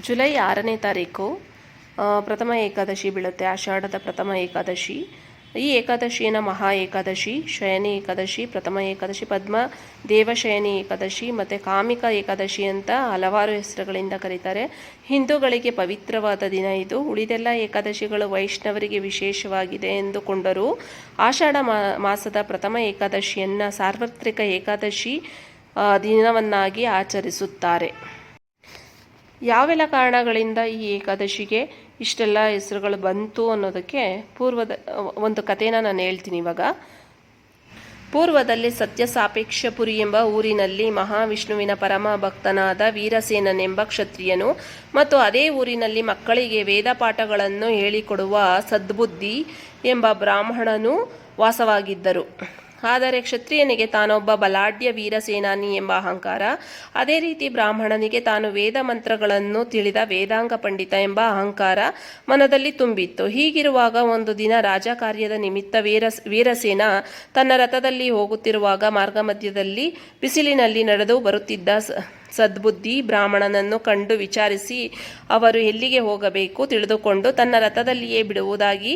July 6ನೇ ತಾರೀಕು ಪ್ರಥಮ ಏಕಾದಶಿ ಬೀಳುತ್ತೆ. ಆಷಾಢದ ಪ್ರಥಮ ಏಕಾದಶಿ. ಈ ಏಕಾದಶಿಯನ್ನು ಮಹಾ ಏಕಾದಶಿ, ಶಯನಿ ಏಕಾದಶಿ, ಪ್ರಥಮ ಏಕಾದಶಿ, ಪದ್ಮ ದೇವಶಯನಿ ಏಕಾದಶಿ ಮತ್ತು ಕಾಮಿಕ ಏಕಾದಶಿ ಅಂತ ಹಲವಾರು ಹೆಸರುಗಳಿಂದ ಕರೀತಾರೆ. ಹಿಂದೂಗಳಿಗೆ ಪವಿತ್ರವಾದ ದಿನ ಇದು. ಉಳಿದೆಲ್ಲ ಏಕಾದಶಿಗಳು ವೈಷ್ಣವರಿಗೆ ವಿಶೇಷವಾಗಿದೆ ಎಂದುಕೊಂಡರೂ ಆಷಾಢ ಮಾಸದ ಪ್ರಥಮ ಏಕಾದಶಿಯನ್ನು ಸಾರ್ವತ್ರಿಕ ಏಕಾದಶಿ ದಿನವನ್ನಾಗಿ ಆಚರಿಸುತ್ತಾರೆ. ಯಾವೆಲ್ಲ ಕಾರಣಗಳಿಂದ ಈ ಏಕಾದಶಿಗೆ ಇಷ್ಟೆಲ್ಲ ಹೆಸರುಗಳು ಬಂತು ಅನ್ನೋದಕ್ಕೆ ಒಂದು ಕಥೆನ ನಾನು ಹೇಳ್ತೀನಿ ಇವಾಗ. ಪೂರ್ವದಲ್ಲಿ ಸತ್ಯಸಾಪೇಕ್ಷಪುರಿ ಎಂಬ ಊರಿನಲ್ಲಿ ಮಹಾವಿಷ್ಣುವಿನ ಪರಮ ಭಕ್ತನಾದ ವೀರಸೇನನೆಂಬ ಕ್ಷತ್ರಿಯನು ಮತ್ತು ಅದೇ ಊರಿನಲ್ಲಿ ಮಕ್ಕಳಿಗೆ ವೇದ ಪಾಠಗಳನ್ನು ಹೇಳಿಕೊಡುವ ಸದ್ಬುದ್ಧಿ ಎಂಬ ಬ್ರಾಹ್ಮಣನು ವಾಸವಾಗಿದ್ದರು. ಆದರೆ ಕ್ಷತ್ರಿಯನಿಗೆ ತಾನೊಬ್ಬ ಬಲಾಢ್ಯ ವೀರಸೇನಾನಿ ಎಂಬ ಅಹಂಕಾರ, ಅದೇ ರೀತಿ ಬ್ರಾಹ್ಮಣನಿಗೆ ತಾನು ವೇದ ಮಂತ್ರಗಳನ್ನು ತಿಳಿದ ವೇದಾಂಗ ಪಂಡಿತ ಎಂಬ ಅಹಂಕಾರ ಮನದಲ್ಲಿ ತುಂಬಿತ್ತು. ಹೀಗಿರುವಾಗ ಒಂದು ದಿನ ರಾಜಕಾರ್ಯದ ನಿಮಿತ್ತ ವೀರಸೇನ ತನ್ನ ರಥದಲ್ಲಿ ಹೋಗುತ್ತಿರುವಾಗ ಮಾರ್ಗ ಮಧ್ಯದಲ್ಲಿ ಬಿಸಿಲಿನಲ್ಲಿ ನಡೆದು ಬರುತ್ತಿದ್ದ ಸದ್ಬುದ್ಧಿ ಬ್ರಾಹ್ಮಣನನ್ನು ಕಂಡು ವಿಚಾರಿಸಿ ಅವರು ಎಲ್ಲಿಗೆ ಹೋಗಬೇಕು ತಿಳಿದುಕೊಂಡು ತನ್ನ ರಥದಲ್ಲಿಯೇ ಬಿಡುವುದಾಗಿ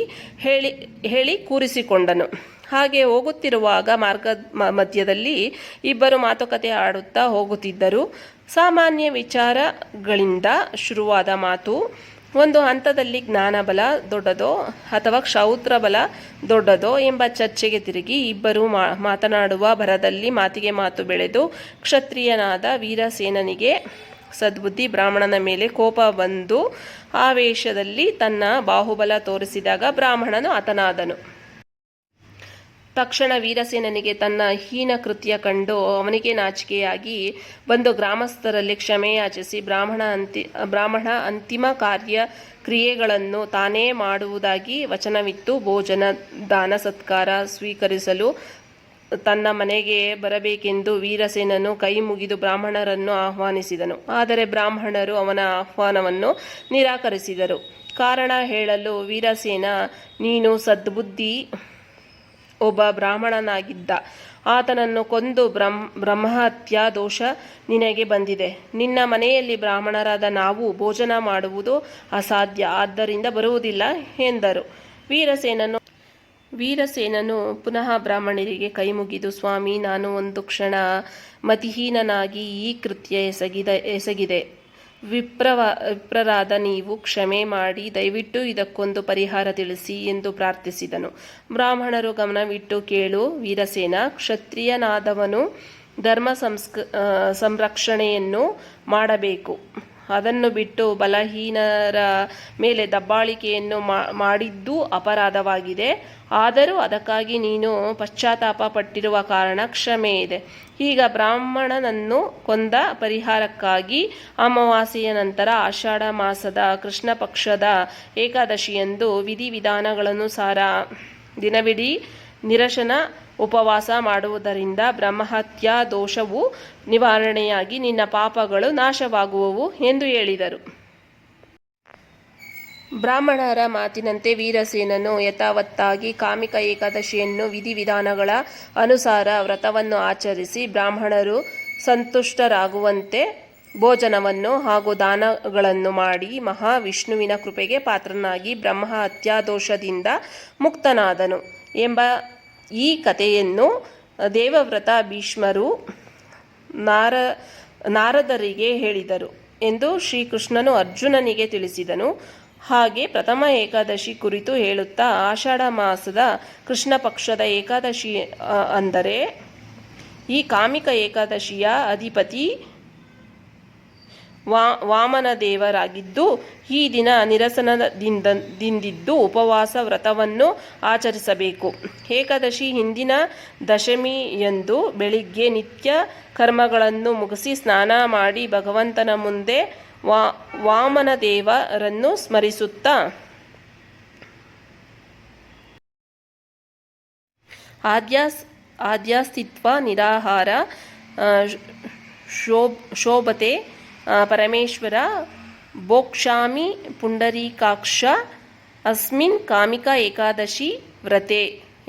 ಹೇಳಿ ಕೂರಿಸಿಕೊಂಡನು. ಹಾಗೆ ಹೋಗುತ್ತಿರುವಾಗ ಮಾರ್ಗ ಮಧ್ಯದಲ್ಲಿ ಇಬ್ಬರು ಮಾತುಕತೆ ಆಡುತ್ತಾ ಹೋಗುತ್ತಿದ್ದರು. ಸಾಮಾನ್ಯ ವಿಚಾರಗಳಿಂದ ಶುರುವಾದ ಮಾತು ಒಂದು ಹಂತದಲ್ಲಿ ಜ್ಞಾನಬಲ ದೊಡ್ಡದೋ ಅಥವಾ ಕ್ಷೌತ್ರ ಬಲ ದೊಡ್ಡದೋ ಎಂಬ ಚರ್ಚೆಗೆ ತಿರುಗಿ ಇಬ್ಬರು ಮಾತನಾಡುವ ಭರದಲ್ಲಿ ಮಾತಿಗೆ ಮಾತು ಬೆಳೆದು ಕ್ಷತ್ರಿಯನಾದ ವೀರಸೇನನಿಗೆ ಸದ್ಬುದ್ಧಿ ಬ್ರಾಹ್ಮಣನ ಮೇಲೆ ಕೋಪ ಬಂದು ಆವೇಶದಲ್ಲಿ ತನ್ನ ಬಾಹುಬಲ ತೋರಿಸಿದಾಗ ಬ್ರಾಹ್ಮಣನು ಹತನಾದನು. ತಕ್ಷಣ ವೀರಸೇನನಿಗೆ ತನ್ನ ಹೀನ ಕೃತ್ಯ ಕಂಡು ಅವನಿಗೆ ನಾಚಿಕೆಯಾಗಿ ಬಂದು ಗ್ರಾಮಸ್ಥರಲ್ಲಿ ಕ್ಷಮೆಯಾಚಿಸಿ ಬ್ರಾಹ್ಮಣ ಅಂತಿಮ ಕ್ರಿಯೆಗಳನ್ನು ತಾನೇ ಮಾಡುವುದಾಗಿ ವಚನವಿತ್ತು ಭೋಜನ ದಾನ ಸತ್ಕಾರ ಸ್ವೀಕರಿಸಲು ತನ್ನ ಮನೆಗೆ ಬರಬೇಕೆಂದು ವೀರಸೇನನು ಕೈ ಮುಗಿದು ಬ್ರಾಹ್ಮಣರನ್ನು ಆಹ್ವಾನಿಸಿದನು. ಆದರೆ ಬ್ರಾಹ್ಮಣರು ಅವನ ಆಹ್ವಾನವನ್ನು ನಿರಾಕರಿಸಿದರು. ಕಾರಣ ಹೇಳಲು ವೀರಸೇನ, ನೀನು ಸದ್ಬುದ್ಧಿ ಒಬ್ಬ ಬ್ರಾಹ್ಮಣನಾಗಿದ್ದ, ಆತನನ್ನು ಕೊಂದು ಬ್ರಹ್ಮಹತ್ಯಾ ದೋಷ ನಿನಗೆ ಬಂದಿದೆ. ನಿನ್ನ ಮನೆಯಲ್ಲಿ ಬ್ರಾಹ್ಮಣರಾದ ನಾವು ಭೋಜನ ಮಾಡುವುದು ಅಸಾಧ್ಯ, ಆದ್ದರಿಂದ ಬರುವುದಿಲ್ಲ ಎಂದರು. ವೀರಸೇನನು ಪುನಃ ಬ್ರಾಹ್ಮಣರಿಗೆ ಕೈಮುಗಿದು, ಸ್ವಾಮಿ, ನಾನು ಒಂದು ಕ್ಷಣ ಮತಿಹೀನನಾಗಿ ಈ ಕೃತ್ಯ ಎಸಗಿದೆ. ವಿಪ್ರರಾದ ನೀವು ಕ್ಷಮೆ ಮಾಡಿ ದಯವಿಟ್ಟು ಇದಕ್ಕೊಂದು ಪರಿಹಾರ ತಿಳಿಸಿ ಎಂದು ಪ್ರಾರ್ಥಿಸಿದನು. ಬ್ರಾಹ್ಮಣರು ಗಮನವಿಟ್ಟು ಕೇಳು ವೀರಸೇನ, ಕ್ಷತ್ರಿಯನಾದವನು ಧರ್ಮ ಸಂರಕ್ಷಣೆಯನ್ನು ಮಾಡಬೇಕು. ಅದನ್ನು ಬಿಟ್ಟು ಬಲಹೀನರ ಮೇಲೆ ದಬ್ಬಾಳಿಕೆಯನ್ನು ಮಾಡಿದ್ದು ಅಪರಾಧವಾಗಿದೆ. ಆದರೂ ಅದಕ್ಕಾಗಿ ನೀನು ಪಶ್ಚಾತ್ತಾಪ ಪಟ್ಟಿರುವ ಕಾರಣ ಕ್ಷಮೆ ಇದೆ. ಈಗ ಬ್ರಾಹ್ಮಣನನ್ನು ಕೊಂದ ಪರಿಹಾರಕ್ಕಾಗಿ ಅಮಾವಾಸ್ಯೆಯ ನಂತರ ಆಷಾಢ ಮಾಸದ ಕೃಷ್ಣ ಪಕ್ಷದ ಏಕಾದಶಿಯಂದು ವಿಧಿವಿಧಾನಗಳನುಸಾರ ದಿನವಿಡೀ ನಿರಶನ ಉಪವಾಸ ಮಾಡುವುದರಿಂದ ಬ್ರಹ್ಮಹತ್ಯಾ ದೋಷವು ನಿವಾರಣೆಯಾಗಿ ನಿನ್ನ ಪಾಪಗಳು ನಾಶವಾಗುವವು ಎಂದು ಹೇಳಿದರು. ಬ್ರಾಹ್ಮಣರ ಮಾತಿನಂತೆ ವೀರಸೇನನು ಯಥಾವತ್ತಾಗಿ ಕಾಮಿಕ ಏಕಾದಶಿಯನ್ನು ವಿಧಿವಿಧಾನಗಳ ಅನುಸಾರ ವ್ರತವನ್ನು ಆಚರಿಸಿ ಬ್ರಾಹ್ಮಣರು ಸಂತುಷ್ಟರಾಗುವಂತೆ ಭೋಜನವನ್ನು ಹಾಗೂ ದಾನಗಳನ್ನು ಮಾಡಿ ಮಹಾವಿಷ್ಣುವಿನ ಕೃಪೆಗೆ ಪಾತ್ರನಾಗಿ ಬ್ರಹ್ಮಹತ್ಯಾದೋಷದಿಂದ ಮುಕ್ತನಾದನು ಎಂಬ ಈ ಕಥೆಯನ್ನು ದೇವವ್ರತ ಭೀಷ್ಮರು ನಾರದರಿಗೆ ಹೇಳಿದರು ಎಂದು ಶ್ರೀಕೃಷ್ಣನು ಅರ್ಜುನನಿಗೆ ತಿಳಿಸಿದನು. ಹಾಗೆ ಪ್ರಥಮ ಏಕಾದಶಿ ಕುರಿತು ಹೇಳುತ್ತಾ ಆಷಾಢ ಮಾಸದ ಕೃಷ್ಣ ಪಕ್ಷದ ಏಕಾದಶಿ ಅಂದರೆ ಈ ಕಾಮಿಕ ಏಕಾದಶಿಯ ಅಧಿಪತಿ ವಾಮನದೇವರಾಗಿದ್ದು ಈ ದಿನ ನಿರಸನದಿಂದಿದ್ದು ಉಪವಾಸ ವ್ರತವನ್ನು ಆಚರಿಸಬೇಕು. ಏಕಾದಶಿ ಹಿಂದಿನ ದಶಮಿಯಂದು ಬೆಳಿಗ್ಗೆ ನಿತ್ಯ ಕರ್ಮಗಳನ್ನು ಮುಗಿಸಿ ಸ್ನಾನ ಮಾಡಿ ಭಗವಂತನ ಮುಂದೆ ವಾಮನದೇವರನ್ನು ಸ್ಮರಿಸುತ್ತಾ ಆದ್ಯಾಸ್ತಿತ್ವ ನಿರಾಹಾರ ಶೋಭತೆ ಪರಮೇಶ್ವರ ಭೋಕ್ಷಾಮಿ ಪುಂಡರೀಕಾಕ್ಷ ಅಸ್ಮಿನ್ ಕಾಮಿಕ ಏಕಾದಶಿ ವ್ರತೆ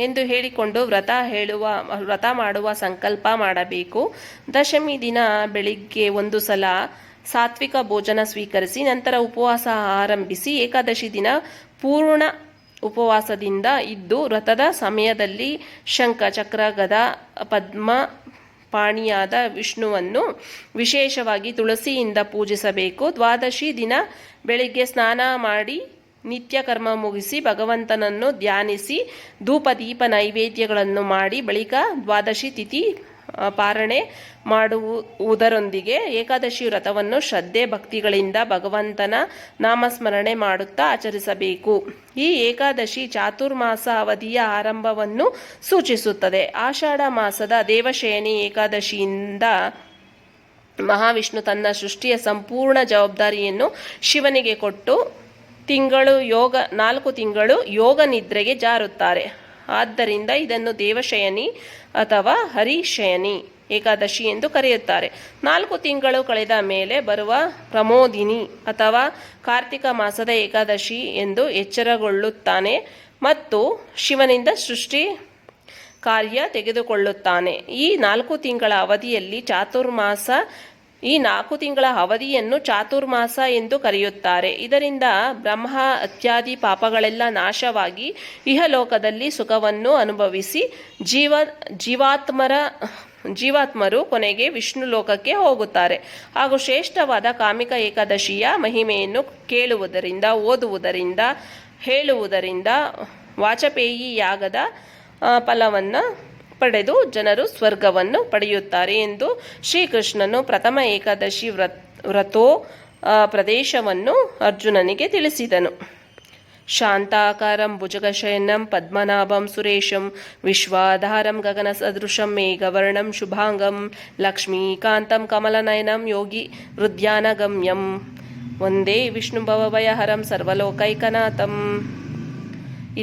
ಎಂದು ಹೇಳಿಕೊಂಡು ವ್ರತ ಮಾಡುವ ಸಂಕಲ್ಪ ಮಾಡಬೇಕು. ದಶಮಿ ದಿನ ಬೆಳಿಗ್ಗೆ ಒಂದು ಸಲ ಸಾತ್ವಿಕ ಭೋಜನ ಸ್ವೀಕರಿಸಿ ನಂತರ ಉಪವಾಸ ಆರಂಭಿಸಿ ಏಕಾದಶಿ ದಿನ ಪೂರ್ಣ ಉಪವಾಸದಿಂದ ಇದ್ದು ವ್ರತದ ಸಮಯದಲ್ಲಿ ಶಂಖ ಚಕ್ರ ಗದಾ ಪದ್ಮ ಪಾಣಿಯಾದ ವಿಷ್ಣುವನ್ನು ವಿಶೇಷವಾಗಿ ತುಳಸಿಯಿಂದ ಪೂಜಿಸಬೇಕು. ದ್ವಾದಶಿ ದಿನ ಬೆಳಿಗ್ಗೆ ಸ್ನಾನ ಮಾಡಿ ನಿತ್ಯ ಕರ್ಮ ಮುಗಿಸಿ ಭಗವಂತನನ್ನು ಧ್ಯಾನಿಸಿ ಧೂಪ ದೀಪ ನೈವೇದ್ಯಗಳನ್ನು ಮಾಡಿ ಬಳಿಕ ದ್ವಾದಶಿ ತಿಥಿ ಪಾರಣೆ ಮಾಡುವುದರೊಂದಿಗೆ ಏಕಾದಶಿ ವ್ರತವನ್ನು ಶ್ರದ್ಧೆ ಭಕ್ತಿಗಳಿಂದ ಭಗವಂತನ ನಾಮಸ್ಮರಣೆ ಮಾಡುತ್ತಾ ಆಚರಿಸಬೇಕು. ಈ ಏಕಾದಶಿ ಚಾತುರ್ಮಾಸ ಅವಧಿಯ ಆರಂಭವನ್ನು ಸೂಚಿಸುತ್ತದೆ. ಆಷಾಢ ಮಾಸದ ದೇವಶಯನಿ ಏಕಾದಶಿಯಿಂದ ಮಹಾವಿಷ್ಣು ತನ್ನ ಸೃಷ್ಟಿಯ ಸಂಪೂರ್ಣ ಜವಾಬ್ದಾರಿಯನ್ನು ಶಿವನಿಗೆ ಕೊಟ್ಟು 4 ತಿಂಗಳು ಯೋಗ ನಿದ್ರೆಗೆ ಜಾರುತ್ತಾರೆ. ಆದ್ದರಿಂದ ಇದನ್ನು ದೇವಶಯನಿ ಅಥವಾ ಹರಿಶಯನಿ ಏಕಾದಶಿ ಎಂದು ಕರೆಯುತ್ತಾರೆ. 4 ತಿಂಗಳು ಕಳೆದ ಮೇಲೆ ಬರುವ ಪ್ರಮೋದಿನಿ ಅಥವಾ ಕಾರ್ತಿಕ ಮಾಸದ ಏಕಾದಶಿ ಎಂದು ಎಚ್ಚರಗೊಳ್ಳುತ್ತಾನೆ ಮತ್ತು ಶಿವನಿಂದ ಸೃಷ್ಟಿ ಕಾರ್ಯ ತೆಗೆದುಕೊಳ್ಳುತ್ತಾನೆ. ಈ 4 ತಿಂಗಳ ಅವಧಿಯಲ್ಲಿ ಈ 4 ತಿಂಗಳ ಅವಧಿಯನ್ನು ಚಾತುರ್ಮಾಸ ಎಂದು ಕರೆಯುತ್ತಾರೆ. ಇದರಿಂದ ಬ್ರಹ್ಮ ಹತ್ಯಾದಿ ಪಾಪಗಳೆಲ್ಲ ನಾಶವಾಗಿ ಇಹಲೋಕದಲ್ಲಿ ಸುಖವನ್ನು ಅನುಭವಿಸಿ ಜೀವಾತ್ಮರು ಕೊನೆಗೆ ವಿಷ್ಣು ಲೋಕಕ್ಕೆ ಹೋಗುತ್ತಾರೆ. ಹಾಗೂ ಶ್ರೇಷ್ಠವಾದ ಕಾಮಿಕ ಏಕಾದಶಿಯ ಮಹಿಮೆಯನ್ನು ಕೇಳುವುದರಿಂದ, ಓದುವುದರಿಂದ, ಹೇಳುವುದರಿಂದ ವಾಜಪೇಯಿ ಯಾಗದ ಫಲವನ್ನು ಪಡೆದು ಜನರು ಸ್ವರ್ಗವನ್ನು ಪಡೆಯುತ್ತಾರೆ ಎಂದು ಶ್ರೀಕೃಷ್ಣನು ಪ್ರಥಮ ಏಕಾದಶಿ ವ್ರತೋ ಪ್ರದೇಶವನ್ನು ಅರ್ಜುನನಿಗೆ ತಿಳಿಸಿದನು. ಶಾಂತಾಕಾರಂ ಭುಜಗಶಯನಂ ಪದ್ಮನಾಭಂ ಸುರೇಶಂ ವಿಶ್ವಾಧಾರಂ ಗಗನ ಸದೃಶಂ ಮೇಘವರ್ಣಂ ಶುಭಾಂಗಂ ಲಕ್ಷ್ಮೀಕಾಂತಂ ಕಮಲನಯನಂ ಯೋಗಿ ಹೃದ್ಯಾನಗಮ್ಯಂ ವಂದೇ ವಿಷ್ಣು ಭವಭಯಹರಂ ಸರ್ವಲೋಕೈಕನಾಥಂ.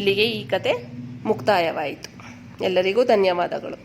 ಇಲ್ಲಿಗೆ ಈ ಕತೆ ಮುಕ್ತಾಯವಾಯಿತು. ಎಲ್ಲರಿಗೂ ಧನ್ಯವಾದಗಳು.